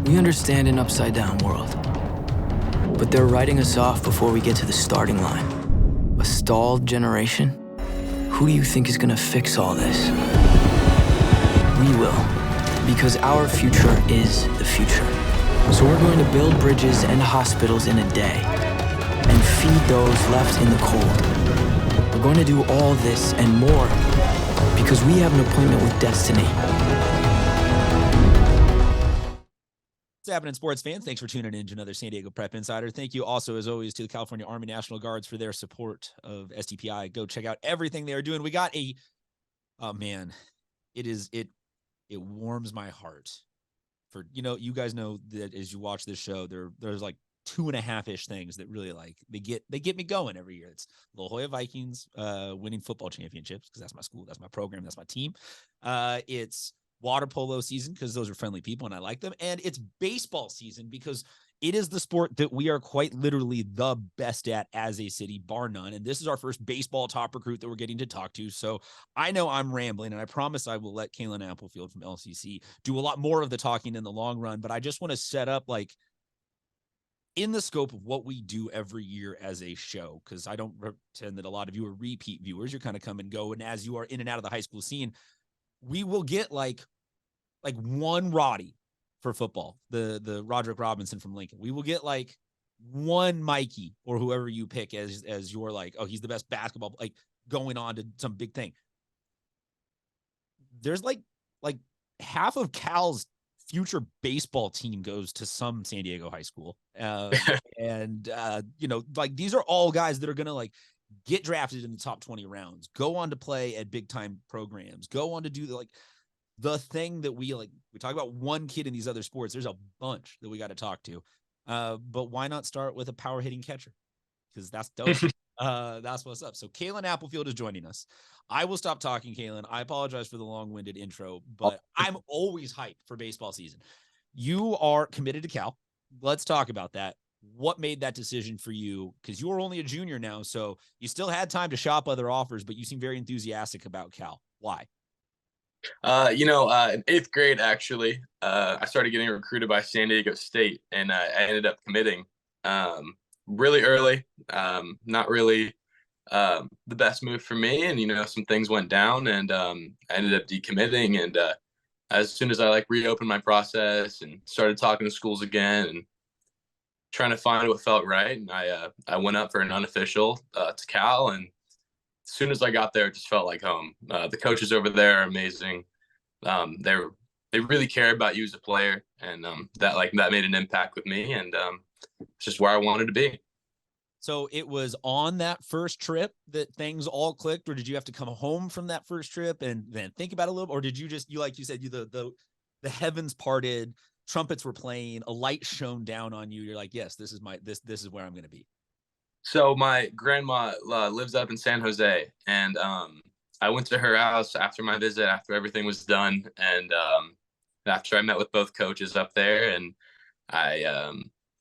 We understand an upside-down world, but they're writing us off before we get to the starting line. A stalled generation? Who do you think is gonna fix all this? We will, because our future is the future. So we're going to build bridges and hospitals in a day, and feed those left in the cold. We're going to do all this and more, because we have an appointment with destiny. What's happening, sports fans? Thanks for tuning in to another San Diego Prep Insider. Thank you also, as always, to the California Army National Guards for their support of SDPI. Go check out everything they are doing. We got oh man, it warms my heart. For, you guys know that as you watch this show, there's like 2.5-ish things that really they get me going every year. It's La Jolla Vikings winning football championships, because that's my school, that's my program, that's my team. It's water polo season, because those are friendly people and I like them. And it's baseball season, because it is the sport that we are quite literally the best at as a city, bar none. And this is our first baseball top recruit that we're getting to talk to. So I know I'm rambling, and I promise I will let Kalen Applefield from LCC do a lot more of the talking in the long run. But I just want to set up, in the scope of what we do every year as a show, because I don't pretend that a lot of you are repeat viewers. You're kind of come and go. And as you are in and out of the high school scene, we will get like one Roddy for football, the Roderick Robinson from Lincoln. We will get like one Mikey or whoever you pick as your oh, he's the best basketball, going on to some big thing. There's like half of Cal's future baseball team goes to some San Diego high school. And these are all guys that are going to get drafted in the top 20 rounds, go on to play at big time programs, go on to do the thing that we talk about one kid in these other sports. There's a bunch that we got to talk to. But why not start with a power hitting catcher? Because that's dope. That's what's up. So Kalen Applefield is joining us. I will stop talking, Kalen. I apologize for the long-winded intro, but I'm always hyped for baseball season. You are committed to Cal. Let's talk about that. What made that decision for you? Because you are only a junior now, so you still had time to shop other offers, but you seem very enthusiastic about Cal. Why? In 8th grade, actually, I started getting recruited by San Diego State, and I ended up committing really early. Not really the best move for me, and some things went down, and I ended up decommitting. And as soon as I reopened my process and started talking to schools again and trying to find what felt right, and I went up for an unofficial to Cal, and as soon as I got there, it just felt like home. The coaches over there are amazing. They really care about you as a player, and that made an impact with me, and it's just where I wanted to be. So it was on that first trip that things all clicked, or did you have to come home from that first trip and then think about it a little, or did you just, like you said, the heavens parted, trumpets were playing, a light shone down on you. You're like, yes, this is this is where I'm going to be. So my grandma lives up in San Jose, and I went to her house after my visit, after everything was done, and after I met with both coaches up there, and I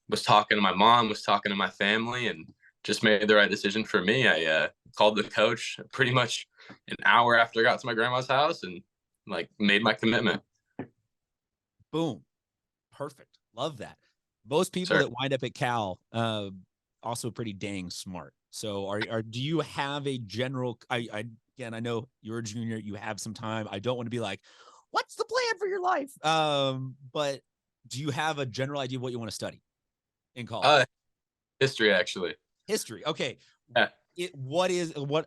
was talking to my mom, was talking to my family, and just made the right decision for me. I called the coach pretty much an hour after I got to my grandma's house and made my commitment. Boom. Perfect. Love that. Most people that wind up at Cal also pretty dang smart. So do you have a general, I know you're a junior, you have some time. I don't want to be like, what's the plan for your life? But do you have a general idea of what you want to study in college? History, actually. History. Okay. Yeah. What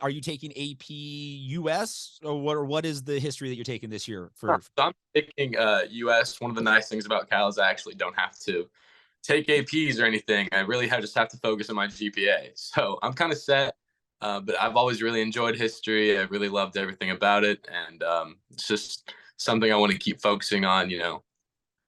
are you taking AP US or what is the history that you're taking this year for? So I'm taking US. One of the nice things about Cal is I actually don't have to take APs or anything. I really just have to focus on my GPA. So I'm kind of set, but I've always really enjoyed history. I really loved everything about it. And it's just something I want to keep focusing on,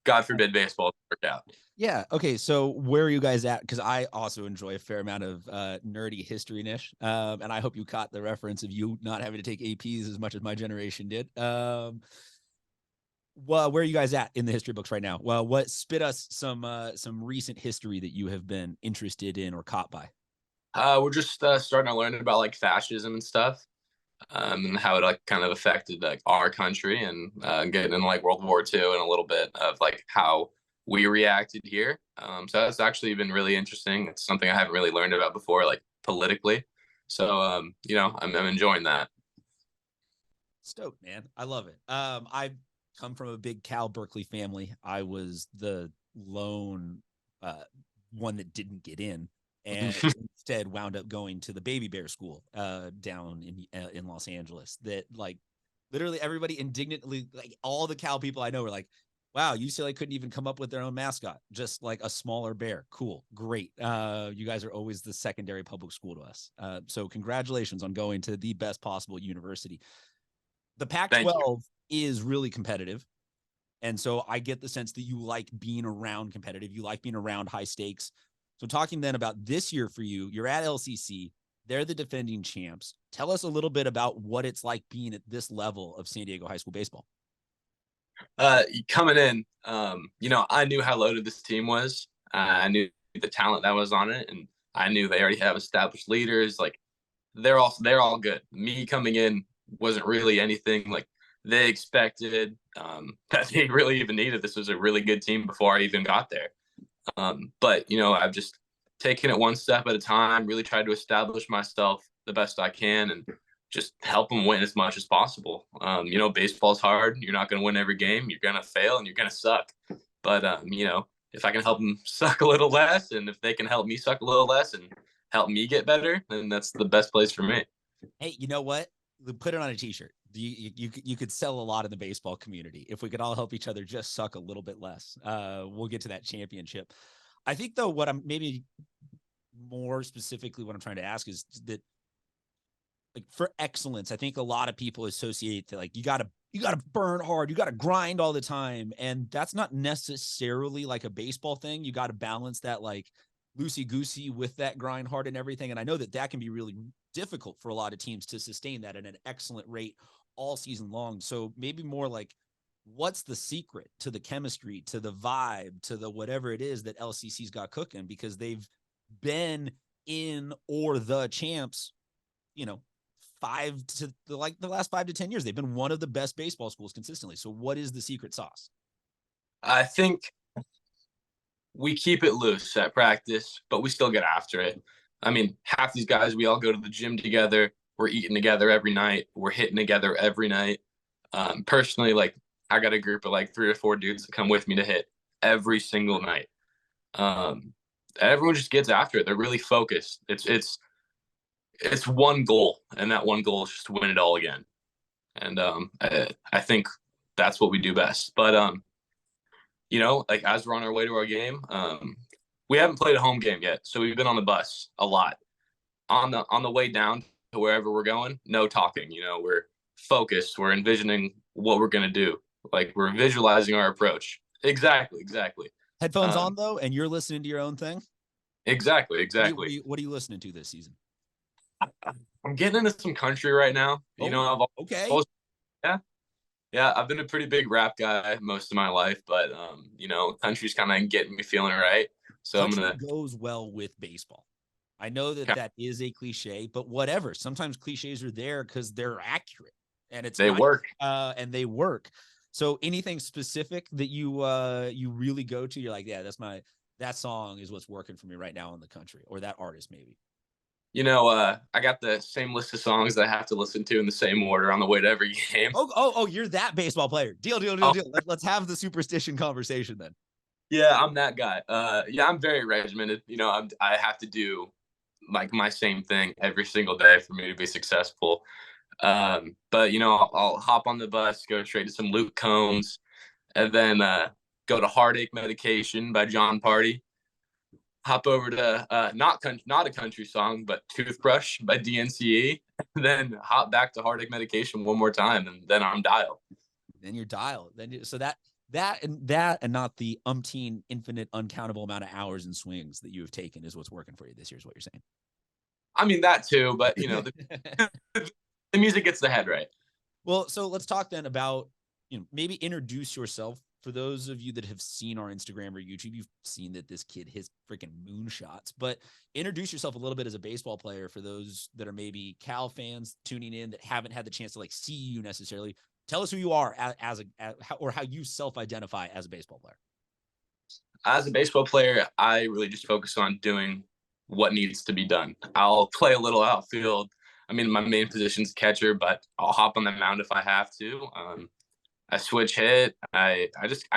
God forbid baseball work out. Yeah. Okay. So where are you guys at? Because I also enjoy a fair amount of nerdy history niche. And I hope you caught the reference of you not having to take APs as much as my generation did. Well, where are you guys at in the history books right now? Well, what spit us some recent history that you have been interested in or caught by? We're just starting to learn about fascism and stuff, and how it kind of affected our country, and getting into World War II and a little bit of how we reacted here. So that's actually been really interesting. It's something I haven't really learned about before, like politically. So, I'm enjoying that. Stoked, man. I love it. I come from a big Cal Berkeley family. I was the lone one that didn't get in, and instead wound up going to the Baby Bear School down in Los Angeles. That like literally everybody indignantly, like all the Cal people I know were like, wow, UCLA couldn't even come up with their own mascot, just like a smaller bear. Cool, great. You guys are always the secondary public school to us. So congratulations on going to the best possible university. The Pac-12 is really competitive. And so I get the sense that you like being around competitive. You like being around high stakes. So talking then about this year for you, you're at LCC. They're the defending champs. Tell us a little bit about what it's like being at this level of San Diego high school baseball. Coming in, I knew how loaded this team was. I knew the talent that was on it, and I knew they already have established leaders. Like they're all good. Me coming in wasn't really anything like they expected that they really even needed. This was a really good team before I even got there. But I've just taken it one step at a time, really tried to establish myself the best I can, and just help them win as much as possible. Baseball's hard. You're not going to win every game. You're going to fail and you're going to suck. But, if I can help them suck a little less, and if they can help me suck a little less and help me get better, then that's the best place for me. Hey, you know what? Put it on a t-shirt. You could sell a lot in the baseball community if we could all help each other just suck a little bit less. We'll get to that championship. I think though, what I'm maybe more specifically what I'm trying to ask is that like for excellence, I think a lot of people associate that like you gotta burn hard, you gotta grind all the time, and that's not necessarily like a baseball thing. You got to balance that like loosey goosey with that grind hard and everything. And I know that can be really difficult for a lot of teams to sustain that at an excellent rate all season long. So maybe more like, what's the secret to the chemistry, to the vibe, to the whatever it is that LCC's got cooking, because they've been in or the champs, the last 5 to 10 years. They've been one of the best baseball schools consistently. So what is the secret sauce? I think we keep it loose at practice, but we still get after it. I mean, half these guys, we all go to the gym together. We're eating together every night. We're hitting together every night. Personally, like I got a group of like 3 or 4 dudes that come with me to hit every single night. Everyone just gets after it. They're really focused. It's one goal, and that one goal is just to win it all again. And I think that's what we do best. But like as we're on our way to our game, we haven't played a home game yet, so we've been on the bus a lot. On the way down to wherever we're going, no talking. We're focused. We're envisioning what we're gonna do. Like we're visualizing our approach. Exactly. Headphones on though, and you're listening to your own thing. Exactly. What are you listening to this season? I'm getting into some country right now. Okay. Yeah, I've been a pretty big rap guy most of my life, but country's kind of getting me feeling right. So country goes well with baseball. I know that is a cliche, but whatever. Sometimes cliches are there because they're accurate, and they work. And they work. So anything specific that you really go to, you're like, yeah, that song is what's working for me right now in the country, or that artist maybe. I got the same list of songs that I have to listen to in the same order on the way to every game. Oh, you're that baseball player. Deal. Let's have the superstition conversation then. Yeah, I'm that guy. I'm very regimented. I have to do like my same thing every single day for me to be successful. But I'll hop on the bus, go straight to some Luke Combs, and then go to Heartache Medication by John Party. Hop over to not a country song, but Toothbrush by DNCE, then hop back to Heartache Medication one more time, and then I'm dialed. Then you're dialed. So that and not the umpteen, infinite, uncountable amount of hours and swings that you have taken is what's working for you this year, is what you're saying. I mean, that too, but the music gets the head right. Well, so let's talk then about, maybe introduce yourself. For those of you that have seen our Instagram or YouTube, you've seen that this kid hits freaking moonshots, but introduce yourself a little bit as a baseball player for those that are maybe Cal fans tuning in that haven't had the chance to like see you necessarily. Tell us who you are or how you self-identify as a baseball player. as a baseball player, I really just focus on doing what needs to be done. I'll play a little outfield. I mean, my main position's catcher, but I'll hop on the mound if I have to. I switch hit. I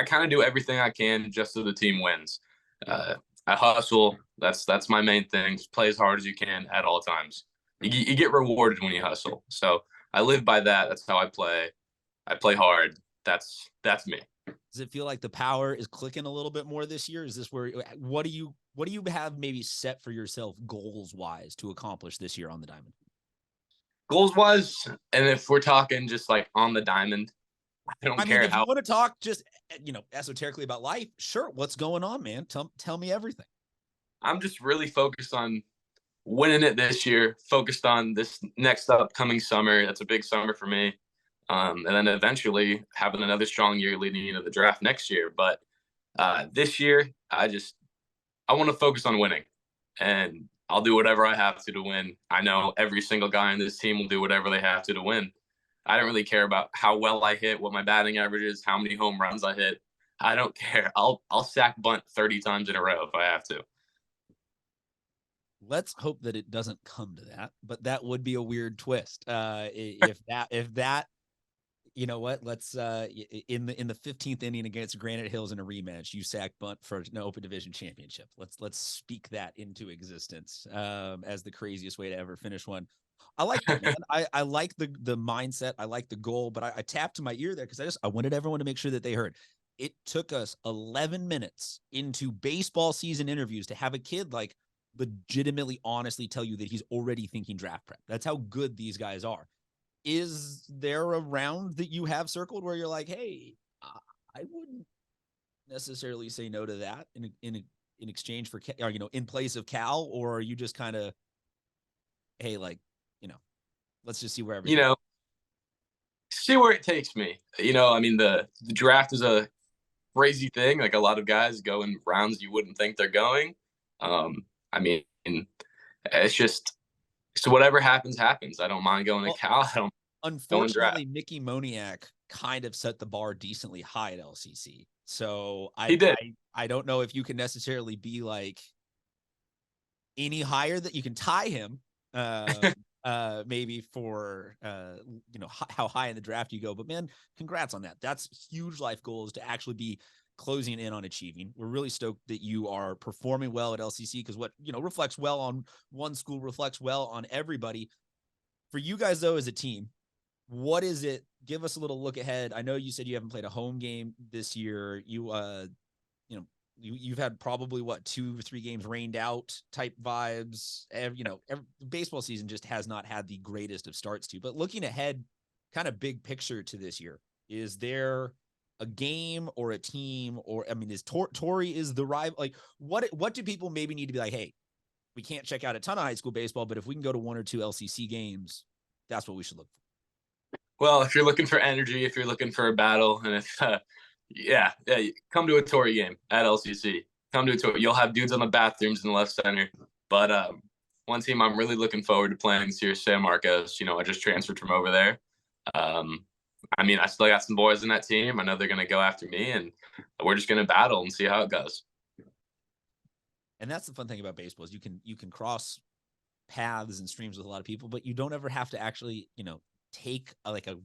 kind of do everything I can just so the team wins. Uh, I hustle. That's my main thing. Just play as hard as you can at all times. You get rewarded when you hustle. So I live by that. That's how I play. I play hard. That's me. Does it feel like the power is clicking a little bit more this year? Is this where, what do you have maybe set for yourself goals wise to accomplish this year on the diamond? Goals wise, and if we're talking just like on the diamond, I don't care if how. you want to talk just, esoterically about life, sure. What's going on, man? Tell me everything. I'm just really focused on winning it this year, focused on this next upcoming summer. That's a big summer for me. And then eventually having another strong year leading into the draft next year. But this year, I want to focus on winning, and I'll do whatever I have to win. I know every single guy on this team will do whatever they have to win. I don't really care about how well I hit, what my batting average is, how many home runs I hit. I don't care. I'll sack bunt 30 times in a row if I have to. Let's hope that it doesn't come to that, but that would be a weird twist. If that, you know what? Let's in the 15th inning against Granite Hills in a rematch, you sack bunt for an open division championship. Let's speak that into existence as the craziest way to ever finish one. I like that, man. I like the mindset. I like the goal, but I tapped to my ear there because I wanted everyone to make sure that they heard. It took us 11 minutes into baseball season interviews to have a kid like legitimately honestly tell you that he's already thinking draft prep. That's how good these guys are. Is there a round that you have circled where you're like, hey, I wouldn't necessarily say no to that in exchange for, or, in place of Cal? Or are you just kind of, hey, like, let's just see where everything see where it takes me. I mean, the draft is a crazy thing. Like, a lot of guys go in rounds you wouldn't think they're going. I mean, it's just, so whatever happens. I don't mind going to Cal. I don't. Unfortunately, Mickey Moniak kind of set the bar decently high at LCC. So He did. I don't know if you can necessarily be like any higher that you can tie him. Maybe for how high in the draft you go, but man, congrats on that. That's huge life goals to actually be closing in on achieving. We're really stoked that you are performing well at LCC, because what reflects well on one school reflects well on everybody. For you guys though, as a team, what is it? Give us a little look ahead. I know you said you haven't played a home game this year. You've had probably 2 or 3 games rained out type vibes. Baseball season just has not had the greatest of starts to. But looking ahead, kind of big picture to this year, is there a game or a team, or is Torrey is the rival? Like, what do people maybe need to be like? Hey, we can't check out a ton of high school baseball, but if we can go to 1 or 2 LCC games, that's what we should look for. Well, if you're looking for energy, if you're looking for a battle, and if yeah, come to a Torrey game at LCC. Come to a Torrey. You'll have dudes on the bathrooms in the left center. But one team I'm really looking forward to playing this year is San Marcos. I just transferred from over there. I still got some boys in that team. I know they're going to go after me, and we're just going to battle and see how it goes. And that's the fun thing about baseball is you can cross paths and streams with a lot of people, but you don't ever have to actually, take like a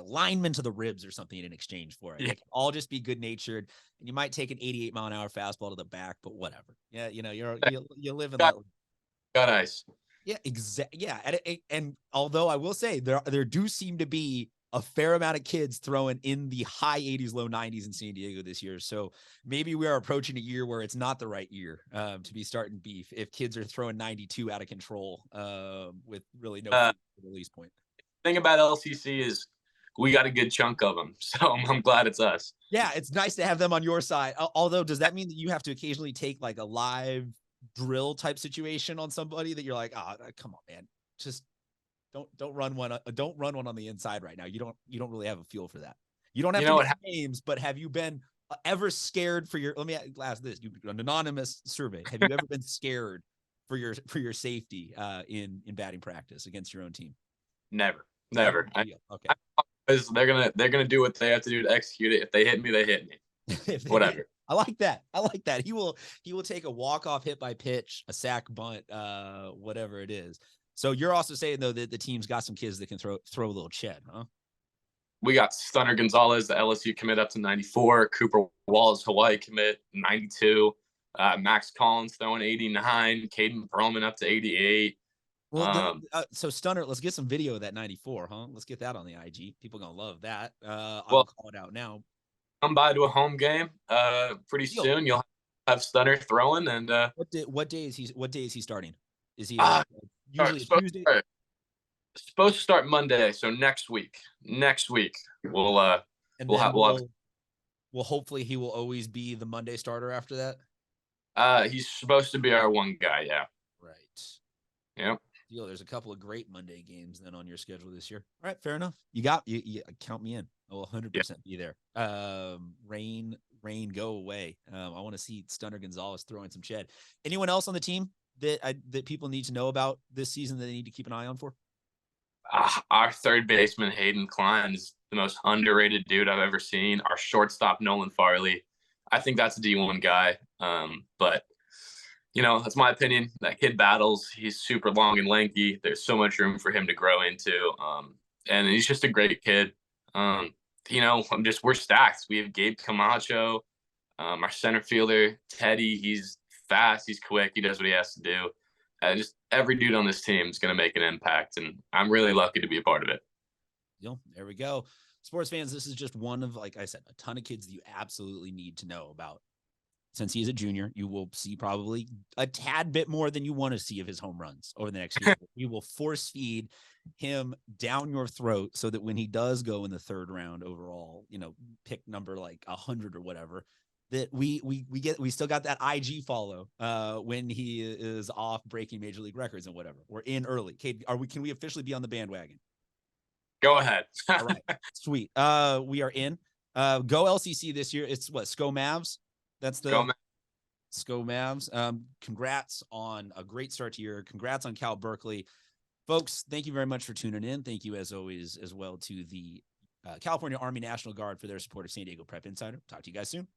lineman to the ribs or something in exchange for it. Yeah. It can all just be good natured, and you might take an 88-mile-an-hour fastball to the back, but whatever. Yeah, you live in that. Got ice. Yeah, exactly. Yeah, and although I will say there do seem to be a fair amount of kids throwing in the high 80s, low 90s in San Diego this year. So maybe we are approaching a year where it's not the right year to be starting beef if kids are throwing 92 out of control with really no release point. Thing about LCC is we got a good chunk of them, so I'm glad it's us. Yeah, it's nice to have them on your side. Although, does that mean that you have to occasionally take like a live drill type situation on somebody that you're like, come on, man, just don't run one on the inside right now. You don't really have a feel for that. You don't have to name names, but have you been ever scared for your? Let me ask this: an anonymous survey. Have you ever been scared for your safety in batting practice against your own team? Never. Okay. They're gonna do what they have to do to execute it. If they hit me, they hit me. Whatever. I like that. I like that. He will take a walk-off hit by pitch, a sack bunt, whatever it is. So you're also saying though that the team's got some kids that can throw a little ched, huh? We got Stunner Gonzalez, the LSU commit, up to 94. Cooper Wallace, Hawaii commit, 92. Max Collins throwing 89. Caden Perlman up to 88. Well, so Stunner, let's get some video of that 94, huh? Let's get that on the IG. People gonna love that. I'll call it out now. Come by to a home game pretty soon. You'll have Stunner throwing. And what day is he starting? Is he usually Tuesday? Supposed to start Monday, so next week we'll hopefully he will always be the Monday starter after that. He's supposed to be our one guy. Yeah. Right. Yep. There's a couple of great Monday games then on your schedule this year. All right, fair enough. You count me in. I will 100% be there. Rain, go away. I want to see Stunner Gonzalez throwing some ched. Anyone else on the team that people need to know about this season that they need to keep an eye on for? Our third baseman, Hayden Klein, is the most underrated dude I've ever seen. Our shortstop, Nolan Farley. I think that's a D1 guy. But, that's my opinion. That kid battles. He's super long and lanky. There's so much room for him to grow into. And he's just a great kid. We're stacked. We have Gabe Camacho, our center fielder, Teddy. He's fast. He's quick. He does what he has to do. Just every dude on this team is going to make an impact, and I'm really lucky to be a part of it. There we go. Sports fans, this is just one of, like I said, a ton of kids that you absolutely need to know about. Since he is a junior, you will see probably a tad bit more than you want to see of his home runs over the next year. You will force feed him down your throat so that when he does go in the third round overall, pick number like 100 or whatever, that we still got that IG follow when he is off breaking major league records and whatever. We're in early. Kate, can we officially be on the bandwagon? Go ahead. All right. Sweet. We are in. Go LCC this year. It's what, SCO Mavs? That's the SCO Mavs. Congrats on a great start to year. Congrats on Cal Berkeley. Folks, thank you very much for tuning in. Thank you as always as well to the California Army National Guard for their support of San Diego Prep Insider. Talk to you guys soon.